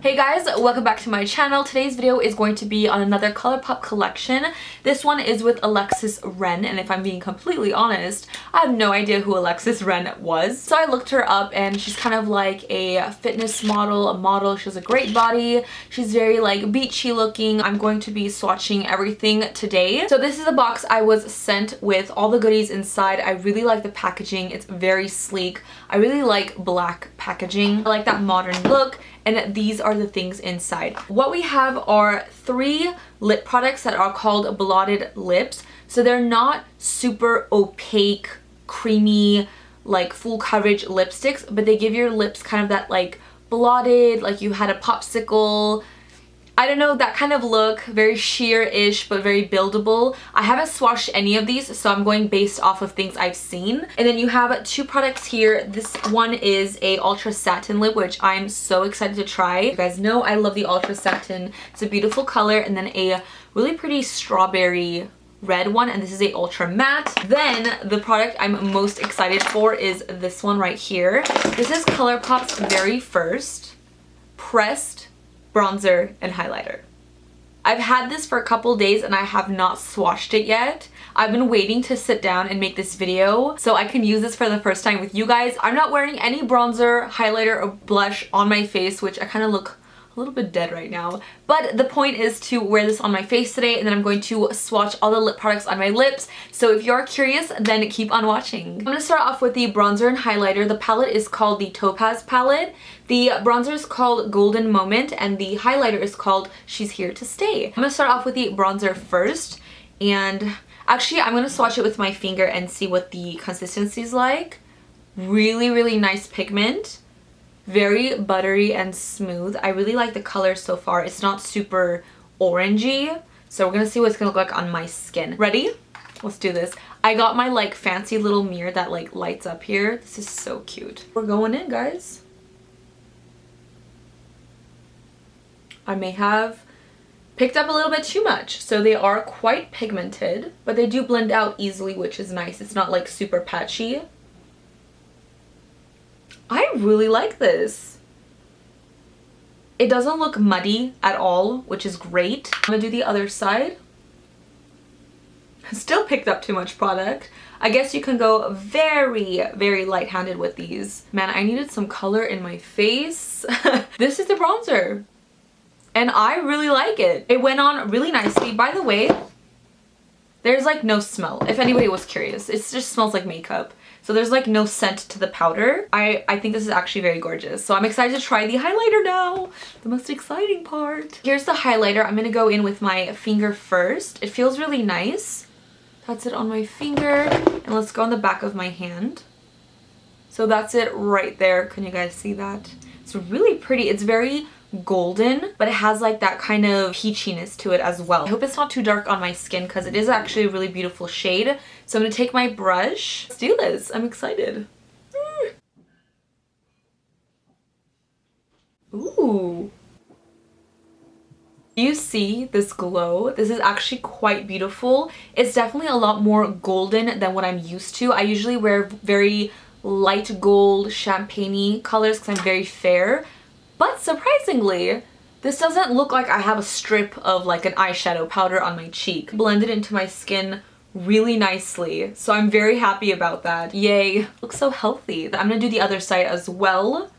Hey guys, welcome back to my channel. Today's video is going to be on another Colourpop collection. This one is with Alexis Ren, and if I'm being completely honest, I have no idea who Alexis Ren was. So I looked her up and she's kind of like a fitness model, a model. She has a great body. She's very like beachy looking. I'm going to be swatching everything today. So this is the box I was sent with all the goodies inside. I really like the packaging. It's very sleek. I really like black packaging. I like that modern look. And these are the things inside. What we have are 3 lip products that are called Blotted lips. So they're not super opaque, creamy, like full coverage lipsticks, but they give your lips kind of that like blotted, like you had a popsicle, I don't know, that kind of look. Very sheer-ish, but very buildable. I haven't swatched any of these, so I'm going based off of things I've seen. And then you have 2 products here. This one is a Ultra Satin lip, which I'm so excited to try. You guys know I love the Ultra Satin. It's a beautiful color. And then a really pretty strawberry red one, and this is a ultra matte. Then the product I'm most excited for is this one right here. This is Colourpop's very first pressed bronzer and highlighter. I've had this for a couple days and I have not swatched it yet. I've been waiting to sit down and make this video so I can use this for the first time with you guys. I'm not wearing any bronzer, highlighter, or blush on my face, which I kind of look a little bit dead right now. But the point is to wear this on my face today, and then I'm going to swatch all the lip products on my lips. So if you're curious, then keep on watching. I'm going to start off with the bronzer and highlighter. The palette is called the Topaz Palette. The bronzer is called Golden Moment, and the highlighter is called She's Here to Stay. I'm going to start off with the bronzer first, and actually I'm going to swatch it with my finger and see what the consistency is like. Really, really nice pigment. Very buttery and smooth. I really like the color so far. It's not super orangey. So we're gonna see what it's gonna look like on my skin. Ready? Let's do this. I got my like fancy little mirror that like lights up here. This is so cute. We're going in, guys. I may have picked up a little bit too much. So they are quite pigmented, but they do blend out easily, which is nice. It's not like super patchy. I really like this. It doesn't look muddy at all, which is great. I'm gonna do the other side. Still picked up too much product. I guess you can go very, very light-handed with these. Man, I needed some color in my face. This is the bronzer. And I really like it. It went on really nicely. By the way, there's like no smell, if anybody was curious. It just smells like makeup. So there's like no scent to the powder. I think this is actually very gorgeous. So I'm excited to try the highlighter now. The most exciting part. Here's the highlighter. I'm gonna go in with my finger first. It feels really nice. That's it on my finger. And let's go on the back of my hand. So that's it right there. Can you guys see that? It's really pretty. It's very golden, but it has like that kind of peachiness to it as well. I hope it's not too dark on my skin because it is actually a really beautiful shade. So I'm gonna take my brush. Let's do this. I'm excited. Ooh. You see this glow? This is actually quite beautiful. It's definitely a lot more golden than what I'm used to. I usually wear very light gold, champagne-y colors because I'm very fair. But surprisingly, this doesn't look like I have a strip of like an eyeshadow powder on my cheek. Blended into my skin really nicely. So I'm very happy about that. Yay. Looks so healthy. I'm gonna do the other side as well.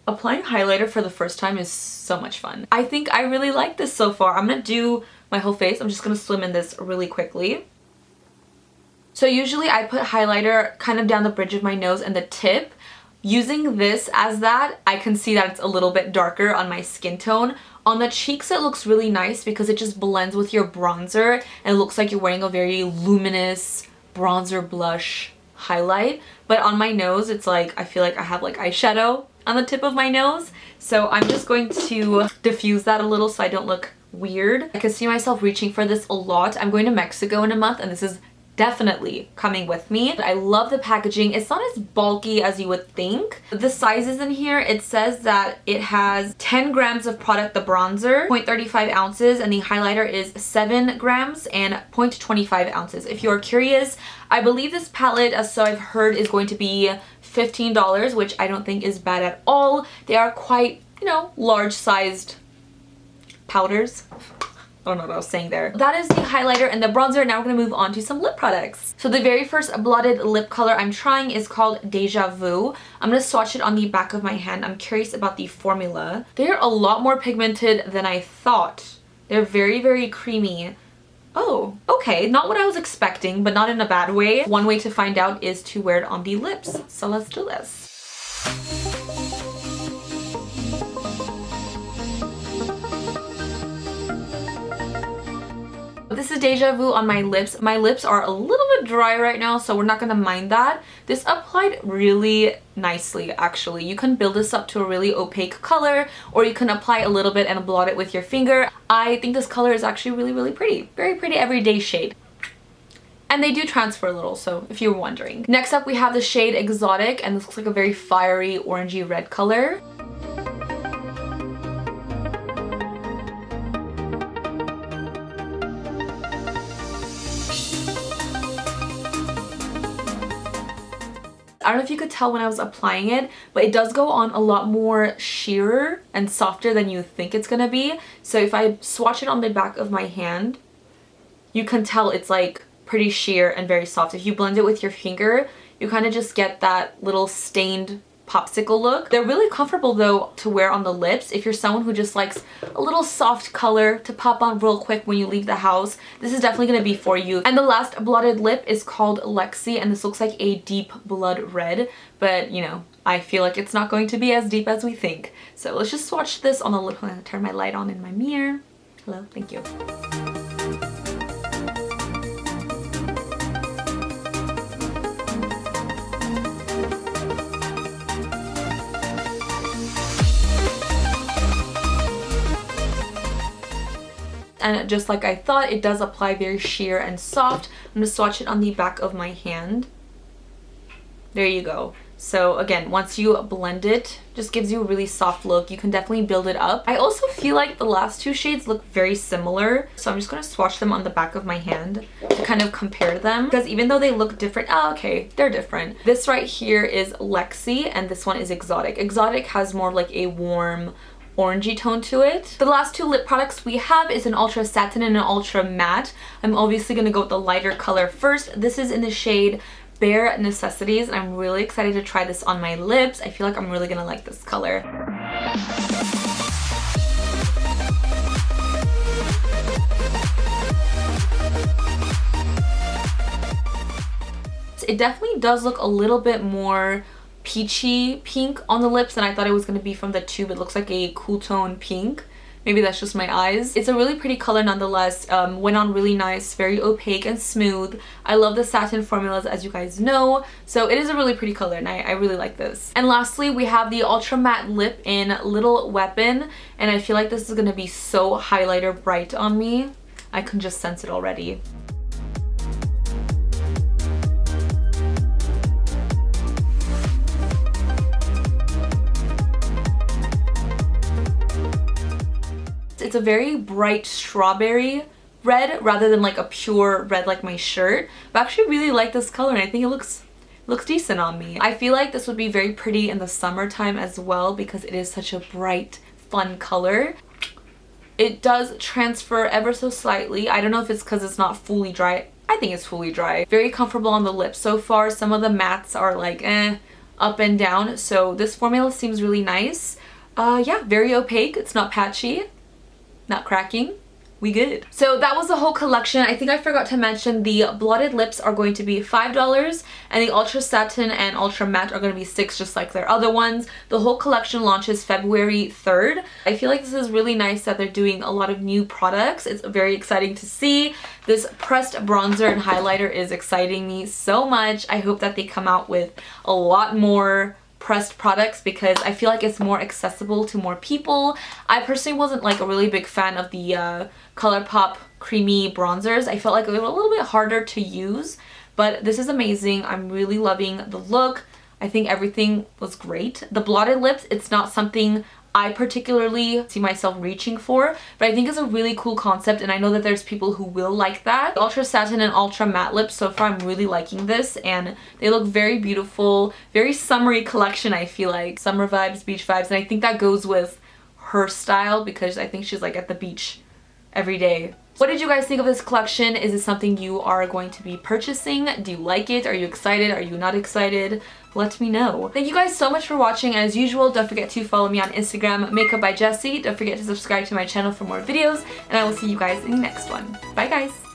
Applying highlighter for the first time is so much fun. I think I really like this so far. I'm gonna do my whole face. I'm just gonna swim in this really quickly. So usually I put highlighter kind of down the bridge of my nose and the tip. Using this as that, I can see that it's a little bit darker on my skin tone. On the cheeks, it looks really nice because it just blends with your bronzer and it looks like you're wearing a very luminous bronzer blush highlight. But on my nose, it's like, I feel like I have like eyeshadow on the tip of my nose. So I'm just going to diffuse that a little so I don't look weird. I can see myself reaching for this a lot. I'm going to Mexico in a month and this is definitely coming with me. I love the packaging. It's not as bulky as you would think. The sizes in here, it says that it has 10 grams of product, the bronzer, 0.35 ounces, and the highlighter is 7 grams and 0.25 ounces. If you're curious, I believe this palette, as so I've heard, is going to be $15, which I don't think is bad at all. They are quite you know, large-sized powders. I don't know what I was saying there. That is the highlighter and the bronzer. Now we're going to move on to some lip products. So the very first blotted lip color I'm trying is called Deja Vu. I'm going to swatch it on the back of my hand. I'm curious about the formula. They're a lot more pigmented than I thought. They're very, very creamy. Oh, okay. Not what I was expecting, but not in a bad way. One way to find out is to wear it on the lips. So let's do this. This is Deja Vu on my lips. My lips are a little bit dry right now, so we're not going to mind that. This applied really nicely, actually. You can build this up to a really opaque color, or you can apply a little bit and blot it with your finger. I think this color is actually really, really pretty. Very pretty everyday shade. And they do transfer a little, so if you were wondering. Next up, we have the shade Exotic, and this looks like a very fiery orangey red color. I don't know if you could tell when I was applying it, but it does go on a lot more sheerer and softer than you think it's gonna be. So if I swatch it on the back of my hand, you can tell it's like pretty sheer and very soft. If you blend it with your finger, you kind of just get that little stained popsicle look. They're really comfortable though to wear on the lips. If you're someone who just likes a little soft color to pop on real quick when you leave the house, this is definitely going to be for you. And the last blotted lip is called Lexi, and this looks like a deep blood red, but you know, I feel like it's not going to be as deep as we think. So let's just swatch this on the lip. I'm going to turn my light on in my mirror. Hello, thank you. And just like I thought, it does apply very sheer and soft. I'm going to swatch it on the back of my hand. There you go. So again, once you blend it, just gives you a really soft look. You can definitely build it up. I also feel like the last two shades look very similar. So I'm just going to swatch them on the back of my hand to kind of compare them. Because even though they look different, oh, okay, they're different. This right here is Lexi, and this one is Exotic. Exotic has more like a warm orangey tone to it. The last two lip products we have is an Ultra Satin and an Ultra Matte. I'm obviously going to go with the lighter color first. This is in the shade Bare Necessities, and I'm really excited to try this on my lips. I feel like I'm really going to like this color. It definitely does look a little bit more peachy pink on the lips than I thought it was going to be from the tube. It looks like a cool tone pink. Maybe that's just my eyes. It's a really pretty color nonetheless. Went on really nice, very opaque and smooth. I love the satin formulas, as you guys know. So it is a really pretty color, and I really like this. And lastly, we have the Ultra Matte Lip in Little Weapon. And I feel like this is going to be so highlighter bright on me. I can just sense it already. It's a very bright strawberry red rather than like a pure red like my shirt. But I actually really like this color, and I think it looks decent on me. I feel like this would be very pretty in the summertime as well because it is such a bright, fun color. It does transfer ever so slightly. I don't know if it's because it's not fully dry. I think it's fully dry. Very comfortable on the lips so far. Some of the mattes are like up and down. So this formula seems really nice. Yeah, very opaque. It's not patchy. Not cracking. We good. So that was the whole collection. I think I forgot to mention the blotted lips are going to be $5 and the Ultra Satin and Ultra Matte are going to be $6, just like their other ones. The whole collection launches February 3rd. I feel like this is really nice that they're doing a lot of new products. It's very exciting to see. This pressed bronzer and highlighter is exciting me so much. I hope that they come out with a lot more pressed products because I feel like it's more accessible to more people. I personally wasn't like a really big fan of the Colourpop creamy bronzers. I felt like they were a little bit harder to use, but this is amazing. I'm really loving the look. I think everything was great. The blotted lips, it's not something I particularly see myself reaching for, but I think it's a really cool concept, and I know that there's people who will like that. Ultra Satin and Ultra Matte lips, so far I'm really liking this, and they look very beautiful, very summery collection. I feel like summer vibes, beach vibes, and I think that goes with her style because I think she's like at the beach every day. What did you guys think of this collection? Is it something you are going to be purchasing? Do you like it? Are you excited? Are you not excited? Let me know. Thank you guys so much for watching, and as usual, don't forget to follow me on Instagram, Makeup by Jesi. Don't forget to subscribe to my channel for more videos, and I will see you guys in the next one. Bye guys!